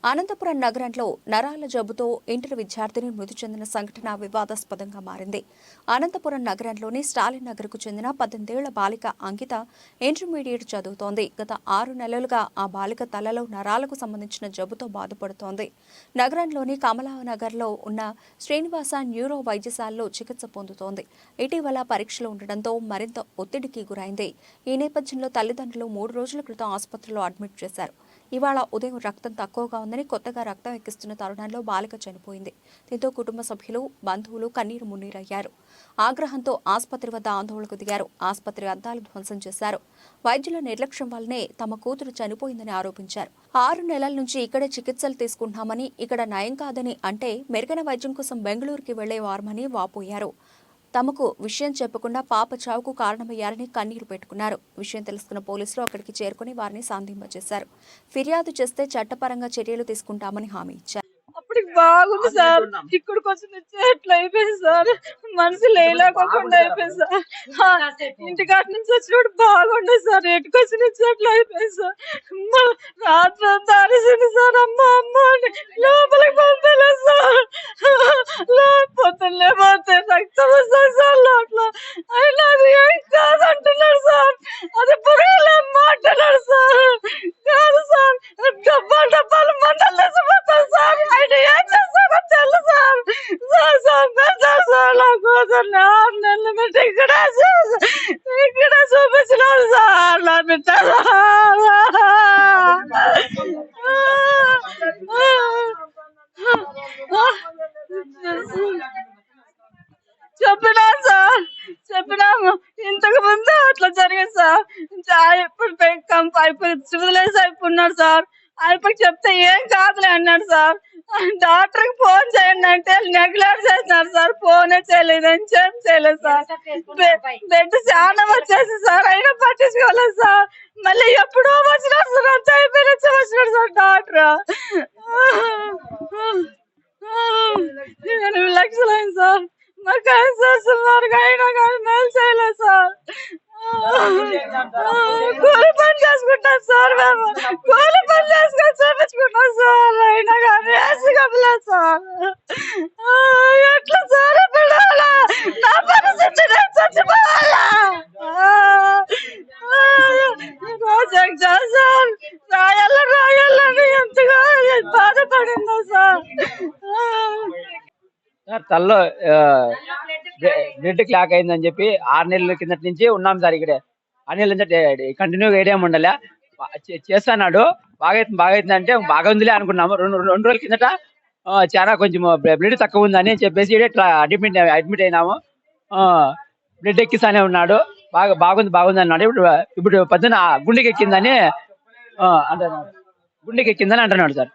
అనంతపురం నగరంలో నరాల జబ్బుతో ఇంటర్ విద్యార్థిని మృతి చెందిన సంఘటన వివాదాస్పదంగా మారింది. అనంతపురం నగరంలోని స్టాలిన్ నగర్కు చెందిన 18 ఏళ్ల బాలిక అంకిత ఇంటర్మీడియట్ చదువుతోంది. గత 6 నెలలుగా ఆ బాలిక తలలో నరాలకు సంబంధించిన జబ్బుతో బాధపడుతోంది. నగరంలోని కమలానగర్లో ఉన్న శ్రీనివాస న్యూరో వైద్యశాలలో చికిత్స పొందుతోంది. ఇటీవల పరీక్షలు ఉండడంతో మరింత ఒత్తిడికి గురైంది. ఈ నేపథ్యంలో తల్లిదండ్రులు 3 రోజుల క్రితం ఆసుపత్రిలో అడ్మిట్ చేశారు. ఇవాళ ఉదయం రక్తం తక్కువగా ఉందని కొత్తగా రక్తం ఎక్కిస్తున్న తరుణంలో బాలిక చనిపోయింది. దీంతో కుటుంబ సభ్యులు, బంధువులు కన్నీరు మున్నీరయ్యారు. ఆగ్రహంతో ఆసుపత్రి వద్ద ఆందోళనకు దిగారు. ఆసుపత్రి అద్దాలు ధ్వంసం చేశారు. వైద్యుల నిర్లక్ష్యం వల్లనే తమ కూతురు చనిపోయిందని ఆరోపించారు. 6 నెలల నుంచి ఇక్కడే చికిత్సలు తీసుకుంటున్నామని, ఇక్కడ నయం కాదని అంటే మెరుగైన వైద్యం కోసం బెంగళూరుకి వెళ్లేవారమని వాపోయారు. తమకు విషయం చెప్పకుండా పాప చావుకు కారణమయ్యారని కన్నీరు పెట్టుకున్నారు. విషయం తెలుసుకున్న పోలీసులు అక్కడికి చేరుకుని వారిని శాంతింపజేశారు. ఫిర్యాదు చేస్తే చట్టపరంగా చర్యలు తీసుకుంటామని హామీ ఇచ్చారు. అప్పటికి బాగుంది సార్. ఇక్కడికి వచ్చి ఎట్లా అయిపోయింది సార్, మనసు లేలాకోకుండా అయిపోయింది సార్. ఇంటికాటి నుంచి వచ్చినప్పుడు బాగుండదు సార్, ఎటుకొచ్చి నుంచి అట్లా అయిపోయింది సార్. రాత్రి అంతా అరిసింది సార్, అమ్మ అమ్మ అని లోపలికి పంపలేదు సార్. పొద్దున్నే పోతే రక్తం వస్తుంది సార్ లోపల. అయినా అది ఏం కాదంటున్నాడు సార్, అది పొగలా మాట్లాడాడు సార్. కాదు సార్, డబ్బాలు డబ్బాలు మంటలు తెచ్చిపోతారు సార్. ఆయన ఏం చేస్తారో తెలుసు సార్. సార్ పెడతారు సార్, నా కూతుర్ని 6 నెలలు పెట్టి ఇక్కడ చూపించినారు సార్. నా బిడ్డ చెప్పినాను సార్, చెప్పినాము. ఇంతకు ముందు అట్లా జరిగింది సార్. ఇప్పుడు సివిలైజ్ అయిపోయినాడు సార్. అయిపోయి చెప్తే ఏం కాదులే అన్నాడు సార్. డాక్టర్ కి ఫోన్ చేయండి అంటే నెగ్లెక్ట్ చేసినారు సార్. ఫోనే చేయలేదు, ఏం చేయలేదు సార్. బెడ్ చాలా వచ్చేసి సార్, అయినా పట్టించుకోలేదు సార్. మళ్ళీ ఎప్పుడో వచ్చినాడు సార్, అంత అయిపోయిన వచ్చినాడు సార్ డాక్టర్. 8 లక్షలు అయింది సార్. మాకు సార్ సుమారుగా అయినా కానీ మేలు చేయలేదు సార్. కూలి పని చేసుకుంటాం సార్, మేము కూలి పని చేసుకొని చూపించుకుంటాం సార్. అయినా కానీ వేసుకోలేదు సార్. ఎట్లా సార్ పిల్లలా నా పరిస్థితి, నేను చచ్చిపోవాలా? ప్రాజెక్ట్ సార్ రాయాలని ఎంతగా బాధపడిందా సార్. తల్లో బ్లడ్ క్లాక్ అయిందని చెప్పి 6 నెలల కిందటి నుంచి ఉన్నాం సార్. ఇక్కడే 6 నెలల నుంచి కంటిన్యూగా ఏడేం ఉండలే. చేస్తున్నాడు. బాగైతుంది అంటే బాగా ఉందిలే అనుకున్నాము. రెండు రోజుల కిందట చాలా కొంచెం బ్లడ్ తక్కువ ఉందని చెప్పేసి అడ్మిట్ అయినాము. బ్లడ్ ఎక్కిస్తానే ఉన్నాడు. బాగుంది అన్నాడు. ఇప్పుడు పొద్దున గుండెకి ఎక్కిందని అంటున్నాడు సార్.